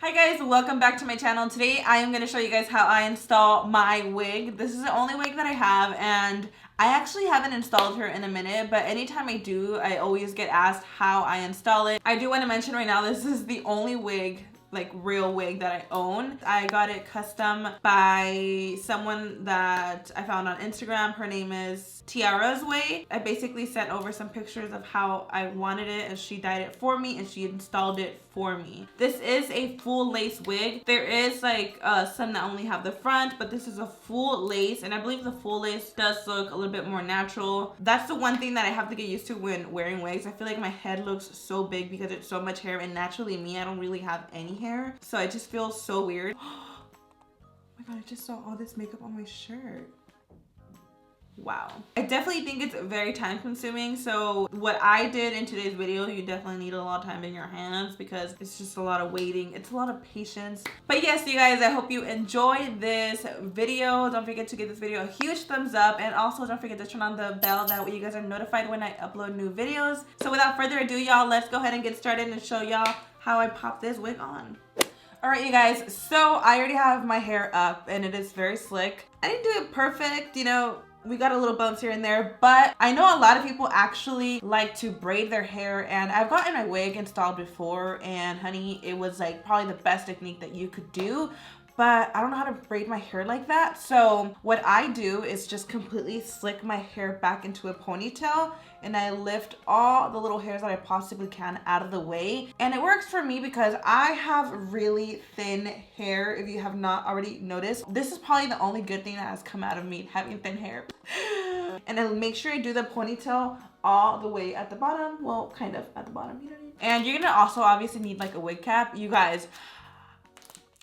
Hi guys, welcome back to my channel. Today I am going to show you guys how I install my wig. This is the only wig that I have, and I actually haven't installed her in a minute, but anytime I do, I always get asked how I install it. I do want to mention right now, this is the only wig, like real wig, that I own. I got it custom by someone that I found on Instagram. Her name is Tiara's Way. I basically sent over some pictures of how I wanted it, and she dyed it for me and she installed it for me. This is a full lace wig. There is like some that only have the front, but this is a full lace, and I believe the full lace does look a little bit more natural. That's the one thing that I have to get used to when wearing wigs. I feel like my head looks so big because it's so much hair, and naturally me, I don't really have any hair, so it just feels so weird. Oh my god, I just saw all this makeup on my shirt. Wow. I definitely think it's very time consuming. So what I did in today's video, you definitely need a lot of time in your hands because it's just a lot of waiting. It's a lot of patience. But yes, you guys, I hope you enjoy this video. Don't forget to give this video a huge thumbs up, and also don't forget to turn on the bell. That way you guys are notified when I upload new videos. So without further ado, y'all, let's go ahead and get started and show y'all how I pop this wig on. All right, you guys, so I already have my hair up and it is very slick. I didn't do it perfect, you know, we got a little bumps here and there, but I know a lot of people actually like to braid their hair, and I've gotten my wig installed before, and honey, it was like probably the best technique that you could do. But I don't know how to braid my hair like that. So what I do is just completely slick my hair back into a ponytail, and I lift all the little hairs that I possibly can out of the way. And it works for me because I have really thin hair, if you have not already noticed. This is probably the only good thing that has come out of me, having thin hair. And I make sure I do the ponytail all the way at the bottom. Well, kind of at the bottom, you know what I mean? And you're gonna also obviously need like a wig cap. You guys,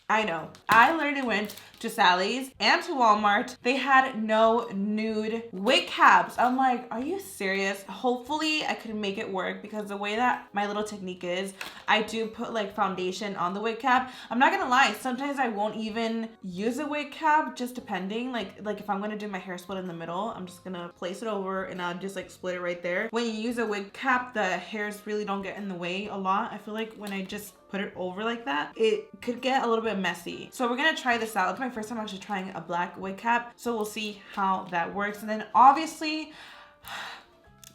I know, I literally went to Sally's and to Walmart. They had no nude wig caps. I'm like, are you serious? Hopefully I could make it work, because the way that my little technique is, I do put like foundation on the wig cap. I'm not gonna lie, sometimes I won't even use a wig cap, just depending. Like if I'm gonna do my hair split in the middle, I'm just gonna place it over and I'll just like split it right there. When you use a wig cap, the hairs really don't get in the way a lot. I feel like when I just put it over like that, it could get a little bit messy. So we're gonna try this out. It's my first time actually trying a black wig cap, so we'll see how that works. And then obviously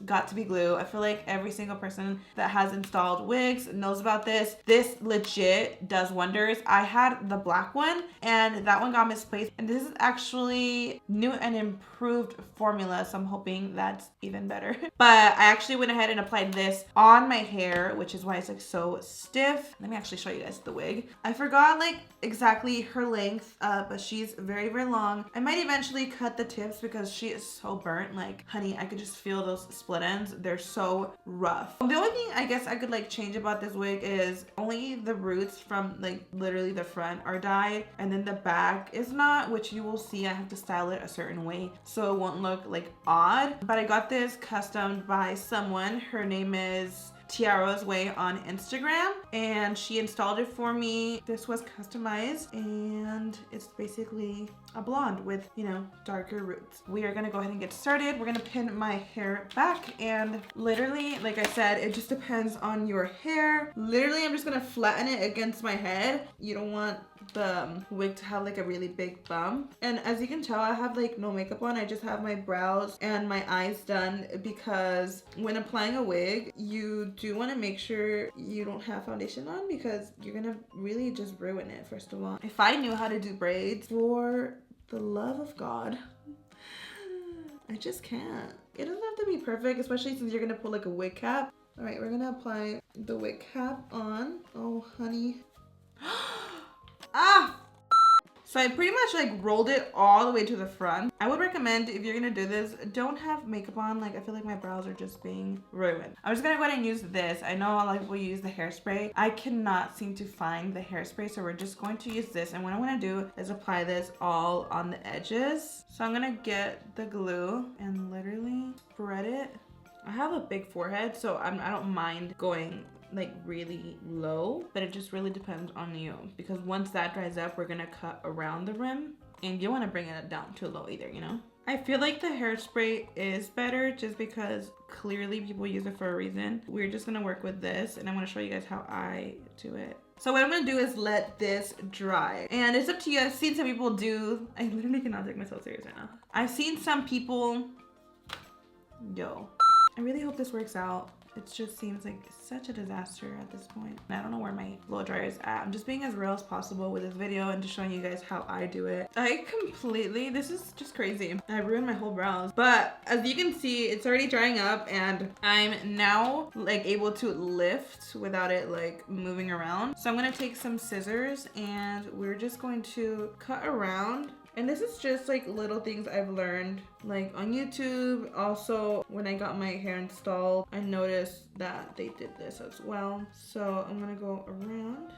got to be glue. I feel like every single person that has installed wigs knows about this. This legit does wonders. I had the black one and that one got misplaced, and this is actually new and improved formula, so I'm hoping that's even better. But I actually went ahead and applied this on my hair, which is why it's like so stiff. Let me actually show you guys the wig. I forgot like exactly her length, but she's very, very long. I might eventually cut the tips because she is so burnt. Like, honey, I could just feel those split ends. They're so rough. The only thing I guess I could like change about this wig is only the roots from like literally the front are dyed, and then the back is not, which you will see I have to style it a certain way so it won't look like odd. But I got this custom by someone. Her name is Tiara's Way on Instagram, and she installed it for me. This was customized, and it's basically a blonde with, you know, darker roots. We are gonna go ahead and get started. We're gonna pin my hair back, and literally, like I said, it just depends on your hair. Literally, I'm just gonna flatten it against my head. You don't want the wig to have like a really big bump. And as you can tell, I have like no makeup on. I just have my brows and my eyes done, because when applying a wig, you do want to make sure you don't have foundation on, because you're gonna really just ruin it. First of all, if I knew how to do braids, for the love of God, I just can't. It doesn't have to be perfect, especially since you're gonna put like a wig cap. All right, we're gonna apply the wig cap on. Oh honey. Ah! So I pretty much like rolled it all the way to the front. I would recommend, if you're gonna do this, don't have makeup on. Like, I feel like my brows are just being ruined. I'm just gonna go ahead and use this. I know a lot of people use the hairspray. I cannot seem to find the hairspray, so we're just going to use this. And what I'm gonna do is apply this all on the edges. So I'm gonna get the glue and literally spread it. I have a big forehead, so I don't mind going like really low, but it just really depends on you, because once that dries up, we're gonna cut around the rim, and you want to bring it down too low either, you know. I feel like the hairspray is better just because clearly people use it for a reason. We're just gonna work with this, and I'm gonna show you guys how I do it. So what I'm gonna do is let this dry. And it's up to you. I've seen some people do, I literally cannot take myself serious right now. I've seen some people, I really hope this works out. It just seems like such a disaster at this point. And I don't know where my blow dryer is at. I'm just being as real as possible with this video and just showing you guys how I do it. This is just crazy. I ruined my whole brows. But as you can see, it's already drying up and I'm now like able to lift without it like moving around. So I'm gonna take some scissors and we're just going to cut around. And this is just like little things I've learned like on YouTube. Also, when I got my hair installed, I noticed that they did this as well. So I'm gonna go around.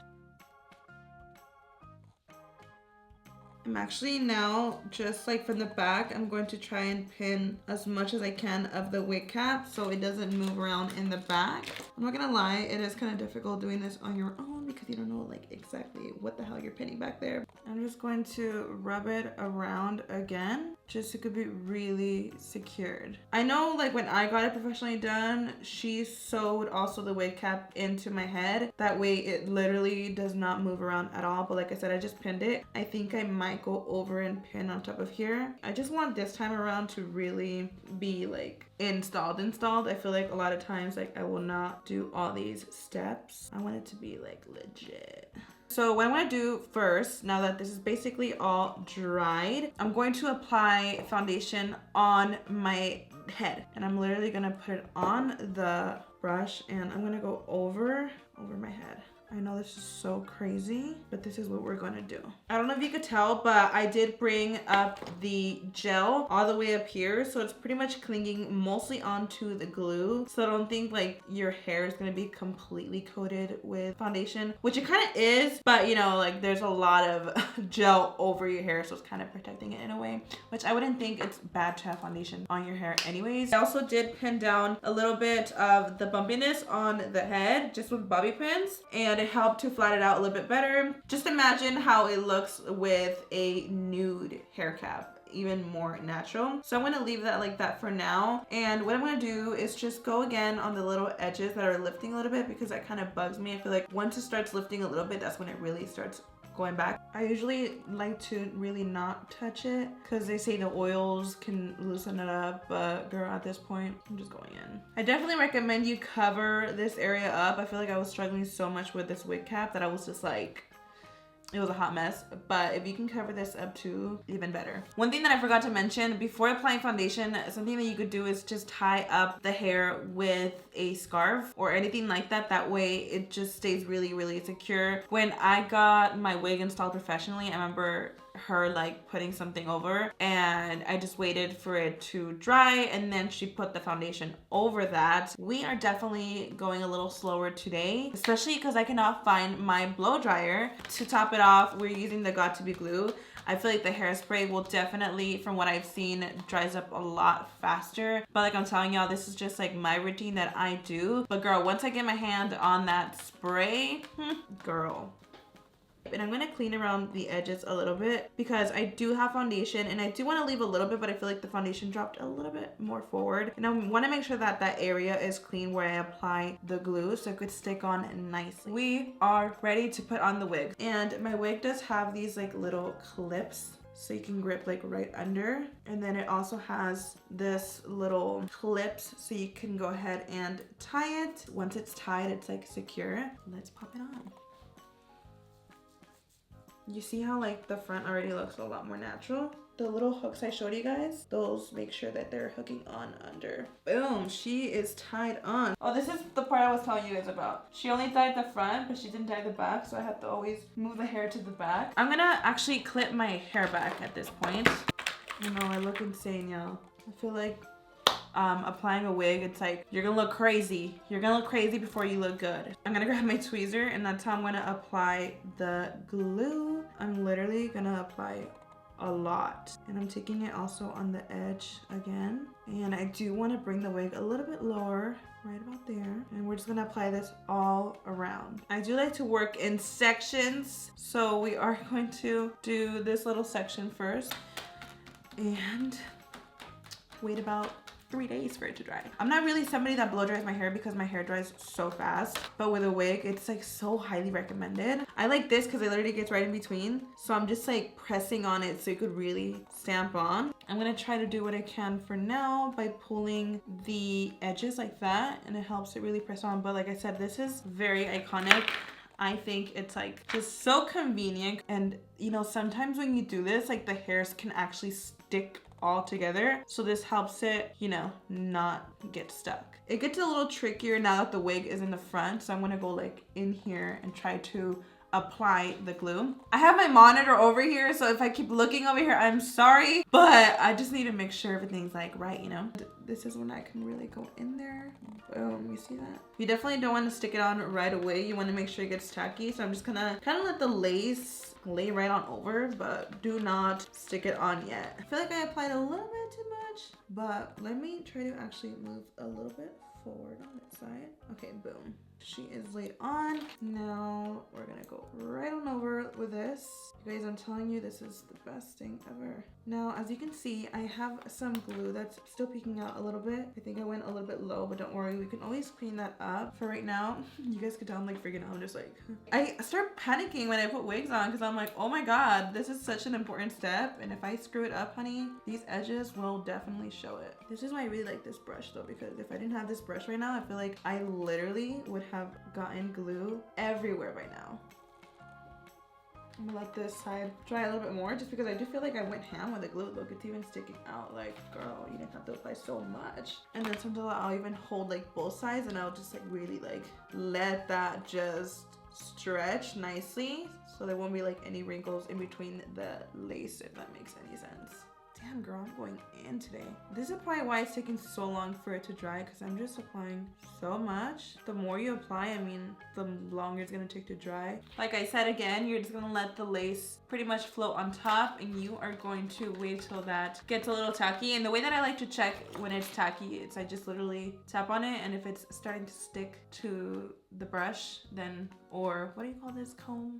I'm actually now just like from the back, I'm going to try and pin as much as I can of the wig cap so it doesn't move around in the back. I'm not gonna lie, it is kind of difficult doing this on your own because you don't know like exactly what the hell you're pinning back there. I'm just going to rub it around again just so it could be really secured. I know like when I got it professionally done, she sewed also the wig cap into my head. That way it literally does not move around at all. But like I said, I just pinned it. I think I might go over and pin on top of here. I just want this time around to really be like installed. I feel like a lot of times like I will not do all these steps. I want it to be like legit. So what I'm gonna do first, now that this is basically all dried, I'm going to apply foundation on my head. And I'm literally gonna put it on the brush and I'm gonna go over my head. I know this is so crazy, but this is what we're gonna do. I don't know if you could tell, but I did bring up the gel all the way up here. So it's pretty much clinging mostly onto the glue. So I don't think like your hair is gonna be completely coated with foundation, which it kind of is, but you know, like there's a lot of gel over your hair. So it's kind of protecting it in a way, which I wouldn't think it's bad to have foundation on your hair anyways. I also did pin down a little bit of the bumpiness on the head just with bobby pins, and it helped to flat it out a little bit better. Just imagine how it looks with a nude hair cap, even more natural. So I'm gonna leave that like that for now. And what I'm gonna do is just go again on the little edges that are lifting a little bit because that kind of bugs me. I feel like once it starts lifting a little bit, that's when it really starts going back. I usually like to really not touch it because they say the oils can loosen it up, but girl, at this point, I'm just going in. I definitely recommend you cover this area up. I feel like I was struggling so much with this wig cap that I was just like, it was a hot mess, but if you can cover this up too, even better. One thing that I forgot to mention, before applying foundation, something that you could do is just tie up the hair with a scarf or anything like that. That way it just stays really, really secure. When I got my wig installed professionally, I remember her like putting something over and I just waited for it to dry and then she put the foundation over that. We are definitely going a little slower today, especially because I cannot find my blow dryer. To top it off, we're using the Got To Be glue. I feel like the hairspray will definitely, from what I've seen, dries up a lot faster. But like I'm telling y'all, this is just like my routine that I do. But girl, once I get my hand on that spray, girl. And I'm gonna clean around the edges a little bit because I do have foundation and I do want to leave a little bit, but I feel like the foundation dropped a little bit more forward. And I want to make sure that that area is clean where I apply the glue so it could stick on nicely. We are ready to put on the wig. And my wig does have these like little clips so you can grip like right under. And then it also has this little clips so you can go ahead and tie it. Once it's tied, it's like secure. Let's pop it on. You see how like the front already looks a lot more natural? The little hooks I showed you guys, those make sure that they're hooking on under. Boom, she is tied on. Oh, this is the part I was telling you guys about. She only tied the front, but she didn't tie the back, so I have to always move the hair to the back. I'm gonna actually clip my hair back at this point. You know, I look insane, y'all. I feel like applying a wig, it's like you're gonna look crazy. You're gonna look crazy before you look good. I'm gonna grab my tweezer and that's how I'm gonna apply the glue. I'm literally gonna apply a lot and I'm taking it also on the edge again. And I do want to bring the wig a little bit lower, right about there. And we're just gonna apply this all around. I do like to work in sections, so we are going to do this little section first and wait about 3 days for it to dry. I'm not really somebody that blow dries my hair because my hair dries so fast, but with a wig, it's like so highly recommended. I like this because it literally gets right in between. So I'm just like pressing on it so it could really stamp on. I'm gonna try to do what I can for now by pulling the edges like that, and it helps it really press on. But like I said, this is very iconic. I think it's like just so convenient. And you know, sometimes when you do this, like the hairs can actually stick all together. So this helps it, you know, not get stuck. It gets a little trickier now that the wig is in the front. So I'm gonna go like in here and try to apply the glue. I have my monitor over here, so if I keep looking over here, I'm sorry, but I just need to make sure everything's like right, you know? This is when I can really go in there. Boom, you see that? You definitely don't want to stick it on right away. You want to make sure it gets tacky. So I'm just gonna kind of let the lace lay right on over, but do not stick it on yet. I feel like I applied a little bit too much, but let me try to actually move a little bit forward on that side. Okay, boom. She is laid on. Now we're gonna go right on over with this. You guys, I'm telling you, this is the best thing ever. Now, as you can see, I have some glue that's still peeking out a little bit. I think I went a little bit low, but don't worry, we can always clean that up. For right now, you guys can tell I'm like freaking out. I'm just like, I start panicking when I put wigs on because I'm like, oh my God, this is such an important step. And if I screw it up, honey, these edges will definitely show it. This is why I really like this brush though, because if I didn't have this brush right now, I feel like I literally would have gotten glue everywhere by now. I'm gonna let this side dry a little bit more just because I do feel like I went ham with the glue. Look, it's even sticking out. Like, girl, you didn't have to apply so much. And then sometimes I'll even hold like both sides and I'll just like really like let that just stretch nicely so there won't be like any wrinkles in between the lace, if that makes any sense. Damn, girl, I'm going in today. This is probably why it's taking so long for it to dry, because I'm just applying so much. The more you apply, I mean, the longer it's gonna take to dry. Like I said again, you're just gonna let the lace pretty much float on top, and you are going to wait till that gets a little tacky. And the way that I like to check when it's tacky is I just literally tap on it, and if it's starting to stick to the brush, then, or what do you call this, comb?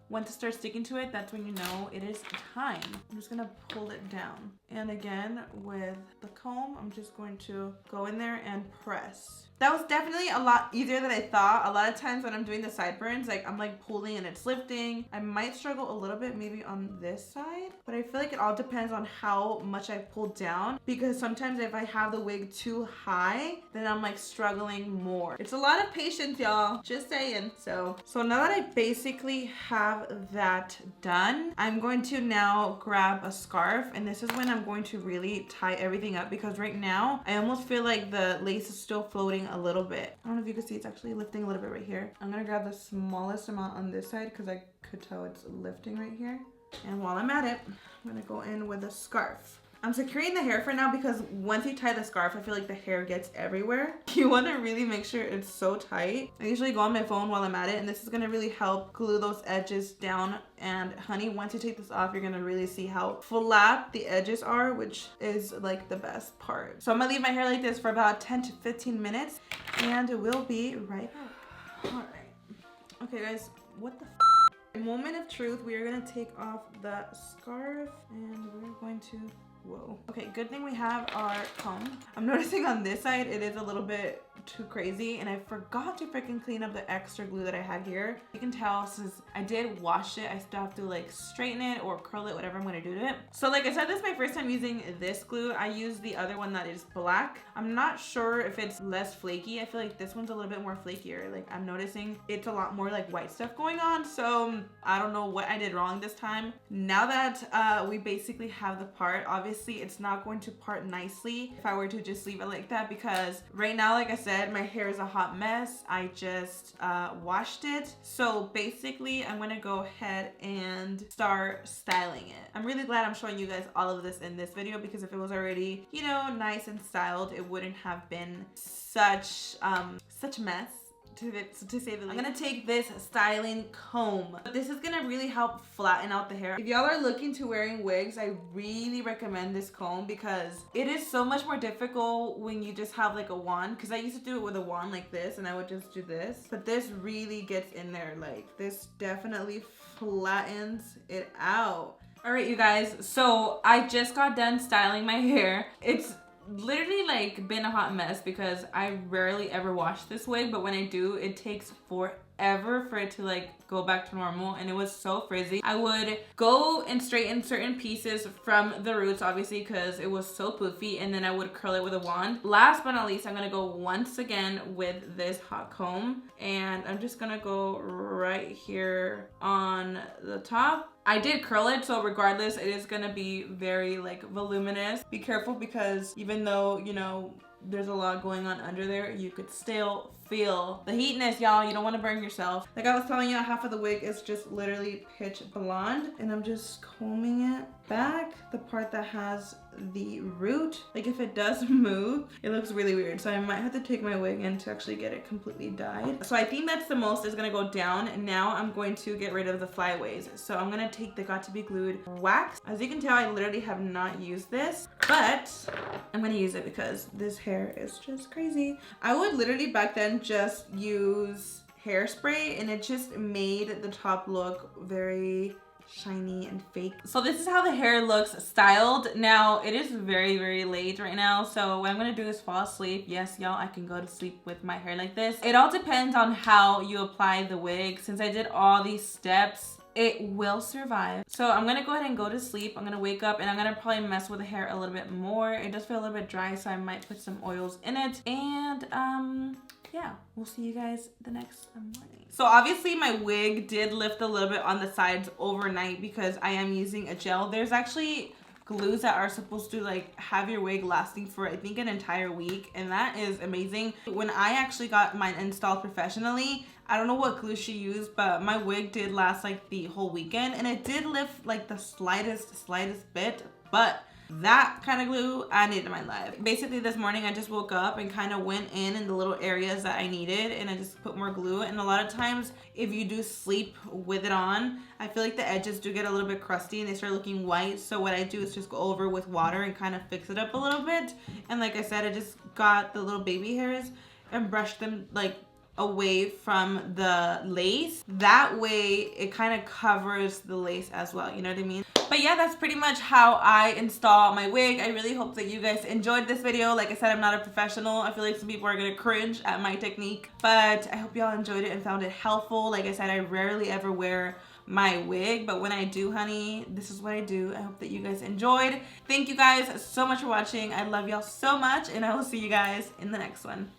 Once it starts sticking to it, that's when you know it is time. I'm just gonna pull it down. And again, with the comb, I'm just going to go in there and press. That was definitely a lot easier than I thought. A lot of times when I'm doing the sideburns, like I'm like pulling and it's lifting. I might struggle a little bit maybe on this side, but I feel like it all depends on how much I pull down, because sometimes if I have the wig too high, then I'm like struggling more. It's a lot of patience, y'all, just saying. So now that I basically have that done, I'm going to now grab a scarf, and this is when I'm going to really tie everything up, because right now I almost feel like the lace is still floating a little bit. I don't know if you can see, it's actually lifting a little bit right here. I'm gonna grab the smallest amount on this side because I could tell it's lifting right here. And while I'm at it, I'm gonna go in with a scarf. I'm securing the hair for now because once you tie the scarf, I feel like the hair gets everywhere. You want to really make sure it's so tight. I usually go on my phone while I'm at it, and this is going to really help glue those edges down. And honey, once you take this off, you're going to really see how flat the edges are, which is like the best part. So I'm going to leave my hair like this for about 10 to 15 minutes, and we'll be right back. All right. Okay, guys, what the moment of truth. We are going to take off the scarf, and we're going to... Whoa. Okay, good thing we have our comb. I'm noticing on this side, it is a little bit too crazy, and I forgot to freaking clean up the extra glue that I had here. You can tell since I did wash it, I still have to like straighten it or curl it, whatever I'm gonna do to it. So like I said, this is my first time using this glue. I use the other one that is black. I'm not sure if it's less flaky. I feel like this one's a little bit more flakier. Like I'm noticing it's a lot more like white stuff going on. So I don't know what I did wrong this time. Now that we basically have the part, obviously it's not going to part nicely if I were to just leave it like that, because right now, like I said, my hair is a hot mess. I just washed it. So basically I'm gonna go ahead and start styling it. I'm really glad I'm showing you guys all of this in this video, because if it was already, you know, nice and styled, it wouldn't have been such a mess. To say the least. I'm gonna take this styling comb. This is gonna really help flatten out the hair. If y'all are looking to wearing wigs, I really recommend this comb, because it is so much more difficult when you just have like a wand, because I used to do it with a wand like this and I would just do this, but this really gets in there. Like this definitely flattens it out. All right, you guys, so I just got done styling my hair. It's literally like been a hot mess because I rarely ever wash this wig, but when I do, it takes forever for it to like go back to normal, and it was so frizzy. I would go and straighten certain pieces from the roots, obviously, because it was so poofy, and then I would curl it with a wand. Last but not least, I'm gonna go once again with this hot comb, and I'm just gonna go right here on the top. I did curl it, so regardless, it is gonna be very like voluminous. Be careful because even though, you know, there's a lot going on under there, you could still feel the heatness, y'all. You don't want to burn yourself. Like I was telling you, half of the wig is just literally pitch blonde, and I'm just combing it back, the part that has the root. Like if it does move, it looks really weird, so I might have to take my wig in to actually get it completely dyed. So I think that's the most is gonna go down, and now I'm going to get rid of the flyaways. So I'm gonna take the Got to Be Glued wax. As you can tell, I literally have not used this, but I'm gonna use it because this hair is just crazy. I would literally back then just use hairspray, and it just made the top look very shiny and fake. So this is how the hair looks styled. Now it is very, very late right now, so what I'm gonna do is fall asleep. Yes, y'all, I can go to sleep with my hair like this. It all depends on how you apply the wig. Since I did all these steps, it will survive. So I'm gonna go ahead and go to sleep. I'm gonna wake up and I'm gonna probably mess with the hair a little bit more. It does feel a little bit dry, so I might put some oils in it. And yeah, we'll see you guys the next morning. So obviously my wig did lift a little bit on the sides overnight because I am using a gel. There's actually glues that are supposed to like have your wig lasting for I think an entire week, and that is amazing. When I actually got mine installed professionally, I don't know what glue she used, but my wig did last like the whole weekend, and it did lift like the slightest bit, but that kind of glue I needed in my life. Basically this morning I just woke up and kind of went in the little areas that I needed, and I just put more glue. And a lot of times if you do sleep with it on, I feel like the edges do get a little bit crusty and they start looking white. So what I do is just go over with water and kind of fix it up a little bit. And like I said, I just got the little baby hairs and brushed them like away from the lace. That way it kind of covers the lace as well, you know what I mean? But yeah, that's pretty much how I install my wig. I really hope that you guys enjoyed this video. Like I said, I'm not a professional. I feel like some people are gonna cringe at my technique, but I hope y'all enjoyed it and found it helpful. Like I said, I rarely ever wear my wig, but when I do, honey, this is what I do. I hope that you guys enjoyed. Thank you guys so much for watching. I love y'all so much, and I will see you guys in the next one.